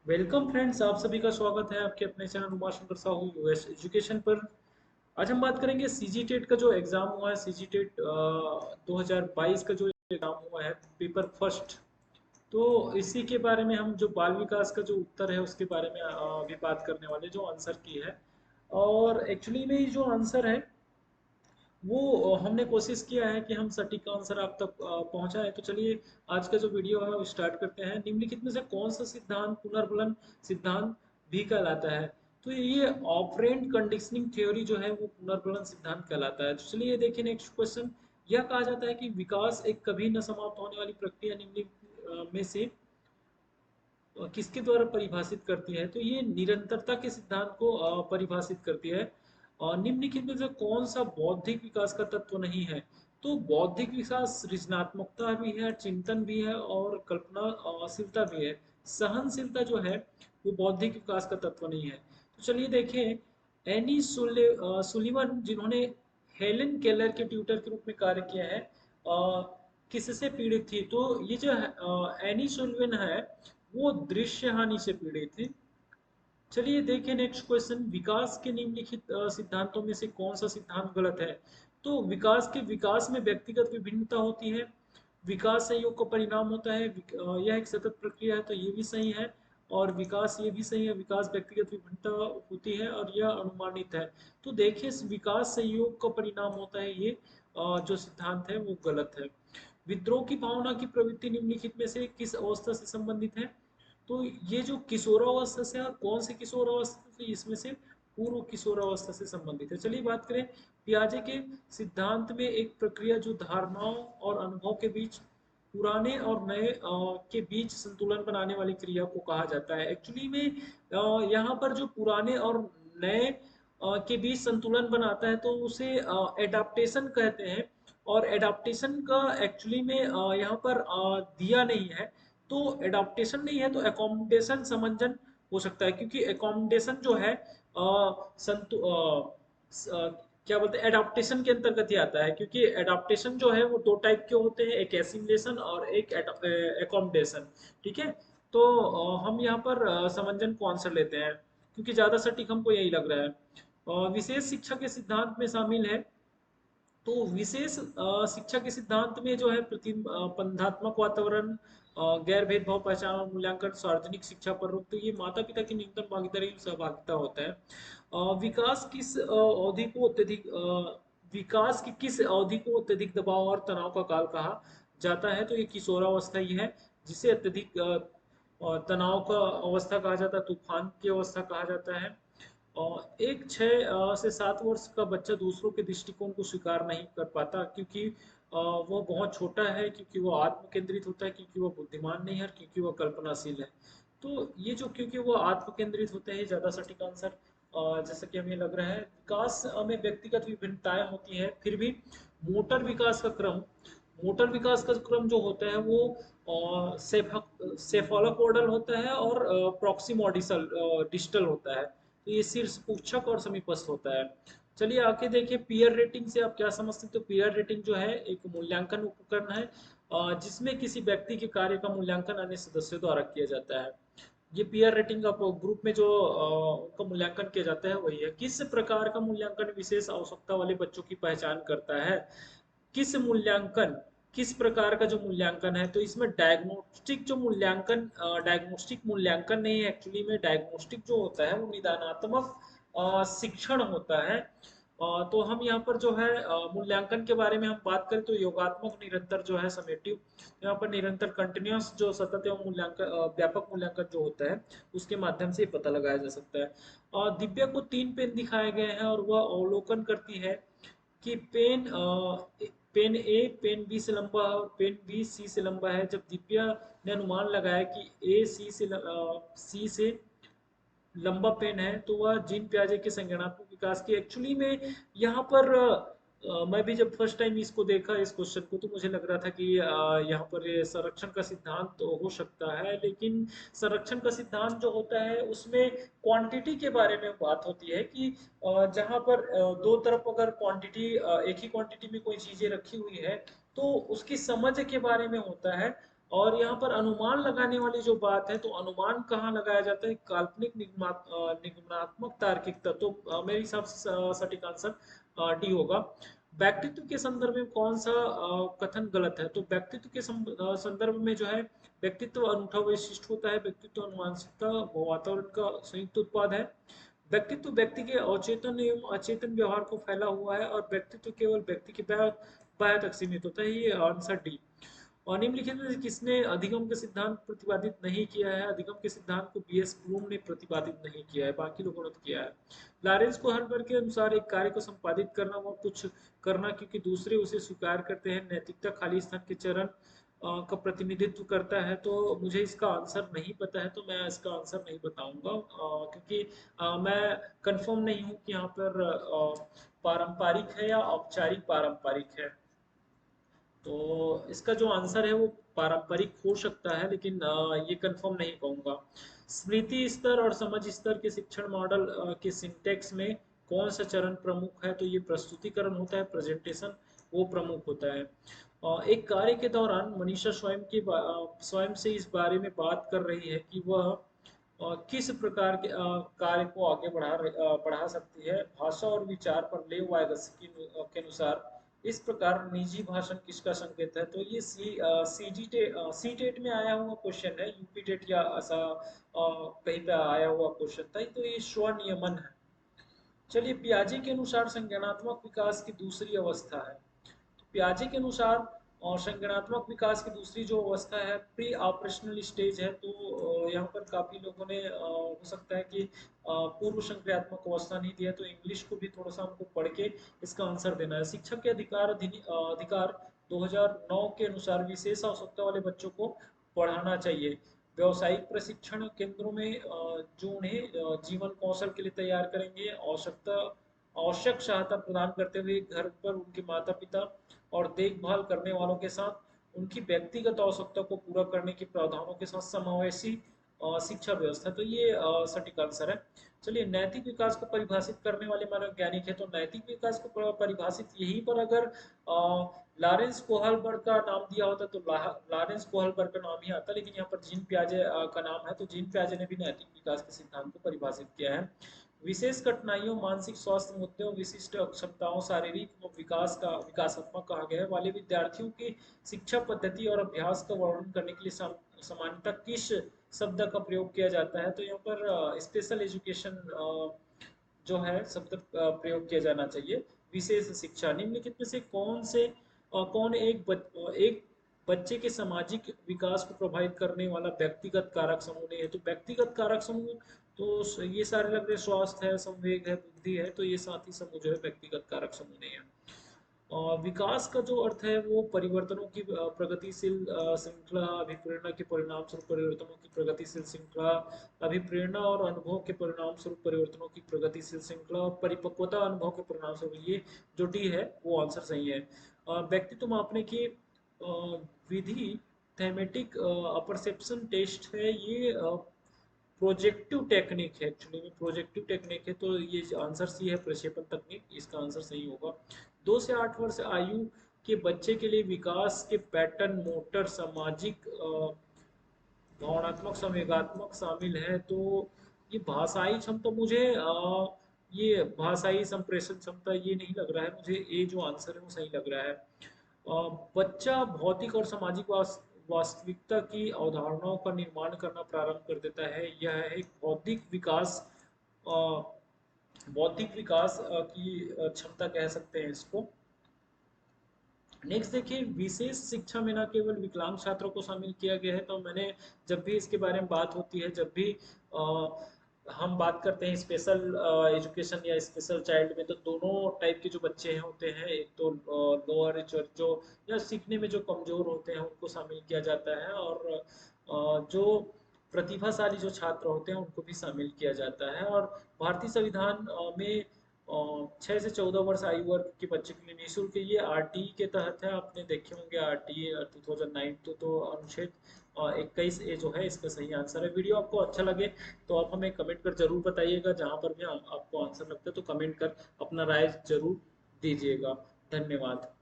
Welcome friends, आप सभी का स्वागत है आपके अपने channel Umashankar Sahu US education पर। आज हम बात करेंगे सीजी टेट का जो एग्ज़ाम हुआ है। सीजी टेट 2022 का जो एग्ज़ाम हुआ है, पेपर फर्स्ट। तो इसी के बारे में हम जो बाल विकास का जो उत्तर है उसके बारे में अभी बात करने वाले, जो आंसर की है। और एक्चुअली में ये जो आंसर है वो हमने कोशिश किया है कि हम सटीक आंसर आप तक पहुंचाएं। तो चलिए आज का जो वीडियो है वो स्टार्ट करते हैं। निम्नलिखित में से कौन सा सिद्धांत पुनर्फलन सिद्धांत भी कहलाता है? तो ये ऑपरेंट कंडीशनिंग थ्योरी जो है वो पुनर्फलन सिद्धांत कहलाता है। तो चलिए देखिए नेक्स्ट क्वेश्चन। यह कहा जाता है कि विकास एक कभी न समाप्त होने वाली प्रक्रिया निम्नलिखित में से किसके द्वारा परिभाषित करती है? तो ये निरंतरता के सिद्धांत को परिभाषित करती है। और निम्नलिखित में से कौन सा बौद्धिक विकास का तत्व नहीं है? तो बौद्धिक विकास सृजनात्मकता भी है, चिंतन भी है और कल्पनाशीलता भी है। सहनशीलता जो है वो बौद्धिक विकास का तत्व नहीं है। तो चलिए देखें, सुलिवन जिन्होंने हेलेन केलर के ट्यूटर के रूप में कार्य किया है, किससे पीड़ित थी? तो ये जो एनी सुलिवन है वो दृश्य हानि से पीड़ित थी। चलिए देखें नेक्स्ट क्वेश्चन। विकास के निम्नलिखित सिद्धांतों में से कौन सा सिद्धांत गलत है? तो विकास में व्यक्तिगत विभिन्नता होती है। विकास संयोग का परिणाम होता है। यह एक सतत प्रक्रिया है, तो ये भी सही है। और विकास, ये भी सही है, विकास व्यक्तिगत विभिन्नता होती है और यह अनुमानित है। तो देखिए विकास संयोग का परिणाम होता है, ये जो सिद्धांत है वो गलत है। विद्रोह की भावना की प्रवृत्ति निम्नलिखित में से किस अवस्था से संबंधित है? तो ये जो किशोरावस्था से, और कौन से किशोरावस्था से, इसमें से पूर्व किशोरावस्था से संबंधित है। चलिए बात करें पियाजे के सिद्धांत में, एक प्रक्रिया जो धारणाओं और अनुभव के बीच, पुराने और नए के बीच संतुलन बनाने वाली क्रिया को कहा जाता है। एक्चुअली में यहाँ पर जो पुराने और नए के बीच संतुलन बनाता है तो उसे एडाप्टेशन कहते हैं। और एडाप्टेशन का एक्चुअली में यहाँ पर दिया नहीं है। तो एडाप्टेशन नहीं है तो एकोमोडेशन समंजन हो सकता है, क्योंकि एकोमोडेशन जो है क्या बोलते हैं, एडाप्टेशन के अंतर्गत ही आता है। क्योंकि एडाप्टेशन जो है वो दो टाइप के होते हैं, एक एसिमिलेशन और एक एकोमोडेशन। ठीक है। तो हम यहाँ पर समंजन को आंसर लेते हैं, क्योंकि ज़्यादा सटीक हमको यही लग रहा है। विशेष शिक्षा के सिद्धांत में शामिल है। तो विशेष शिक्षा के सिद्धांत में जो है प्रतिबंधात्मक वातावरण, गैर भेदभाव पहचान और मूल्यांकन, सार्वजनिक शिक्षा पर रोक, तो ये माता पिता की न्यूनतम भागीदारी और सहभागिता होता है। विकास किस अवधि को अत्यधिक विकास की किस अवधि को अत्यधिक दबाव और तनाव का काल कहा जाता है? तो ये किशोरावस्था ही है, जिसे अत्यधिक तनाव का अवस्था कहा जाता है, तूफान की अवस्था कहा जाता है। और एक 6 से 7 वर्ष का बच्चा दूसरों के दृष्टिकोण को स्वीकार नहीं कर पाता, क्योंकि वो बहुत छोटा है, क्योंकि वो आत्म केंद्रित होता है, क्योंकि वो बुद्धिमान नहीं है, क्योंकि वो कल्पनाशील है। तो ये जो क्योंकि वो आत्म केंद्रित होते हैं, ज़्यादा सटीक आंसर जैसा कि हमें लग रहा है। विकास में व्यक्तिगत विभिन्नताएं होती हैं, फिर भी मोटर विकास का क्रम मोटर विकास का क्रम जो होता है वो सेफालोपोडल होता है और प्रॉक्सिमोडिसल डिस्टल होता है। तो ये शीर्षपुच्छक और समीपस्थ होता है। चलिए आगे देखिए, पीयर रेटिंग से आप क्या समझते हैं? तो पीयर रेटिंग जो है एक मूल्यांकन उपकरण है, जिसमें किसी व्यक्ति के कार्य का मूल्यांकन अन्य सदस्यों द्वारा किया जाता है। ये पीयर रेटिंग का ग्रुप में जो उनका मूल्यांकन किया जाता है वही है। किस प्रकार का मूल्यांकन विशेष आवश्यकता वाले बच्चों की पहचान करता है? किस मूल्यांकन किस प्रकार का जो मूल्यांकन है? तो इसमें डायग्नोस्टिक जो मूल्यांकन, डायग्नोस्टिक मूल्यांकन नहीं है। एक्चुअली में डायग्नोस्टिक जो होता है वो निदानात्मक शिक्षण होता है। तो हम यहाँ पर जो है मूल्यांकन के बारे में हम बात करें तो योगात्मक, निरंतर जो है समेटिव, यहाँ पर निरंतर कंटिन्यूस जो सतत एवं मूल्यांकन, व्यापक मूल्यांकन जो होता है उसके माध्यम से पता लगाया जा सकता है। और दिव्या को 3 पेन दिखाए गए हैं और वह अवलोकन करती है कि पेन ए पेन बी से लंबा है और पेन बी सी से लंबा है। जब दिव्या ने अनुमान लगाया कि ए सी से लंबा पेन है, तो वह जीन पियाजे के संज्ञानात्मक विकास की, एक्चुअली में यहाँ पर मैं भी जब फर्स्ट टाइम इसको देखा इस क्वेश्चन को, तो मुझे लग रहा था कि यहाँ पर ये संरक्षण का सिद्धांत तो हो सकता है, लेकिन संरक्षण का सिद्धांत जो होता है उसमें क्वांटिटी के बारे में बात होती है कि जहाँ पर दो तरफ अगर क्वांटिटी, एक ही क्वांटिटी में कोई चीजें रखी हुई है तो उसकी समझ के बारे में होता है। और यहाँ पर अनुमान लगाने वाली जो बात है, तो अनुमान कहाँ लगाया जाता है, काल्पनिक निगमनात्मक तार्किकता। तो मेरे हिसाब से सटीक आंसर डी होगा। व्यक्तित्व के संदर्भ में कौन सा कथन गलत है, तो व्यक्तित्व के संदर्भ में जो है, व्यक्तित्व अनूठा वैशिष्ट होता है, व्यक्तित्व अनुवांशिकता वातावरण का संयुक्त उत्पाद है, व्यक्तित्व व्यक्ति के अचेतन एवं अचेतन व्यवहार को फैला हुआ है, और व्यक्तित्व केवल व्यक्ति के बाह्य तक सीमित होता है। ये आंसर डी। और निम्नलिखित में से किसने अधिगम के सिद्धांत प्रतिपादित नहीं किया है, अधिगम के सिद्धांत को बीएस ब्लूम ने प्रतिपादित नहीं किया है, बाकी लोगों ने तो किया है। लॉरेंस कोहलबर्ग के अनुसार एक कार्य को संपादित करना व कुछ करना क्योंकि दूसरे उसे स्वीकार करते हैं, नैतिकता खाली स्थान के चरण का प्रतिनिधित्व करता है। तो मुझे इसका आंसर नहीं पता है, तो मैं इसका आंसर नहीं बताऊंगा, क्योंकि मैं कंफर्म नहीं हूँ कि यहाँ पर पारंपरिक है या औपचारिक पारंपरिक है। तो इसका जो आंसर है वो पारंपरिक हो सकता है, लेकिन ये कंफर्म नहीं कहूँगा। स्मृति स्तर और समझ स्तर के शिक्षण मॉडल के सिंटेक्स में कौन सा चरण प्रमुख है, तो ये प्रस्तुतिकरण होता है, प्रेजेंटेशन वो प्रमुख होता है। एक कार्य के दौरान मनीषा स्वयं से इस बारे में बात कर रही है कि वह किस प्रकार के कार्य को आगे बढ़ा सकती है। भाषा और विचार पर लेव वायगस के अनुसार इस प्रकार निजी भाषण किसका संकेत है, तो ये सी टेट में आया हुआ क्वेश्चन है, यूपी टेट या ऐसा कहीं पे आया हुआ क्वेश्चन था, तो ये स्वनियमन है। चलिए, पियाजे के अनुसार संज्ञानात्मक विकास की दूसरी अवस्था है। पियाजे के अनुसार संगणनात्मक विकास की दूसरी जो अवस्था है प्री ऑपरेशनल स्टेज है। तो यहाँ पर काफी लोगों ने हो सकता है कि पूर्व संक्रियात्मक अवस्था नहीं दिया, तो इंग्लिश को भी थोड़ा सा हमको पढ़ के इसका आंसर देना है। शिक्षक के अधिकार 2009 के अनुसार विशेष आवश्यकता वाले बच्चों को पढ़ाना चाहिए। व्यावसायिक प्रशिक्षण केंद्रों में जो उन्हें जीवन कौशल के लिए तैयार करेंगे, आवश्यक सहायता प्रदान करते हुए घर पर उनके माता पिता और देखभाल करने वालों के साथ उनकी व्यक्तिगत आवश्यकता को पूरा करने के प्रावधानों के साथ समावेशी शिक्षा व्यवस्था। तो ये सटीक आंसर है। चलिए, नैतिक विकास को परिभाषित करने वाले मनोवैज्ञानिक है, तो नैतिक विकास को परिभाषित यहीं पर अगर लॉरेंस कोहलबर्ग का नाम दिया होता तो लॉरेंस कोहलबर्ग का नाम ही आता, लेकिन यहाँ पर जीन पियाजे का नाम है, तो जीन पियाजे ने भी नैतिक विकास के सिद्धांत को परिभाषित किया है। विशेष कठिनाइयों, मानसिक स्वास्थ्य मुद्दों, विशिष्ट क्षमताओं, शारीरिक विकास का विकासात्मक कहा गया है, वाले विद्यार्थियों की शिक्षा पद्धति और अभ्यास का वर्णन करने के लिए सामान्यतः किस शब्द का प्रयोग किया जाता है, तो यहाँ पर स्पेशल एजुकेशन जो है शब्द प्रयोग किया जाना चाहिए। विशेष शिक्षा, निम्नलिखित में से कौन एक बच्चे के सामाजिक विकास को प्रभावित करने वाला व्यक्तिगत कारक समूह नहीं है, तो व्यक्तिगत कारक समूह तो ये सारे लग रहे, स्वास्थ्य है, संवेग है, बुद्धि है, तो ये साथ ही समूह जो है व्यक्तिगत कारक समूह नहीं है। और विकास का जो अर्थ है वो परिवर्तनों की प्रगतिशील श्रृंखला, अभिप्रेरणा के परिणाम स्वरूप परिवर्तनों की प्रगतिशील श्रृंखला, अभिप्रेरणा और अनुभव के परिणाम स्वरूप परिवर्तनों की प्रगतिशील श्रृंखला, परिपक्वता अनुभव के परिणाम स्वरूप, ये जो डी है वो आंसर सही है। व्यक्तित्व मापने की विधि थेमेटिक परसेप्शन टेस्ट है, ये प्रोजेक्टिव टेक्निक है, एक्चुअली में प्रोजेक्टिव टेक्निक है, तो ये आंसर सी है, प्रक्षेपण तकनीक, इसका आंसर सही होगा। 2 से 8 वर्ष आयु के बच्चे के लिए विकास के पैटर्न मोटर, सामाजिक, भावनात्मक, संवेगात्मक शामिल है। तो ये भाषाई क्षमता, मुझे ये भाषाई संप्रेषण क्षमता ये नहीं लग रहा है मुझे, ये जो आंसर है वो सही लग रहा है। बच्चा भौतिक और सामाजिक वास्तविकता की अवधारणाओं का निर्माण करना प्रारंभ कर देता है, यह एक अ, बौद्धिक विकास की क्षमता कह सकते हैं इसको। नेक्स्ट देखिए, विशेष शिक्षा में न केवल विकलांग छात्रों को शामिल किया गया है, तो मैंने जब भी इसके बारे में बात होती है, जब भी हम बात करते हैं स्पेशल एजुकेशन या स्पेशल चाइल्ड में, तो दोनों टाइप के जो बच्चे हैं होते हैं, एक तो लोअर जो या सीखने में जो कमजोर होते हैं उनको शामिल किया जाता है, और जो प्रतिभाशाली जो छात्र होते हैं उनको भी शामिल किया जाता है। और भारतीय संविधान में 6 से 14 वर्ष आयु वर्ग के बच्चे के लिए निःशुल्क, ये आरटीई के तहत है, आपने देखे होंगे आरटीई 2009, तो अनुच्छेद 21 ए जो है इसका सही आंसर है। वीडियो आपको अच्छा लगे तो आप हमें कमेंट कर जरूर बताइएगा, जहाँ पर भी आपको आंसर लगता है तो कमेंट कर अपना राय जरूर दीजिएगा। धन्यवाद।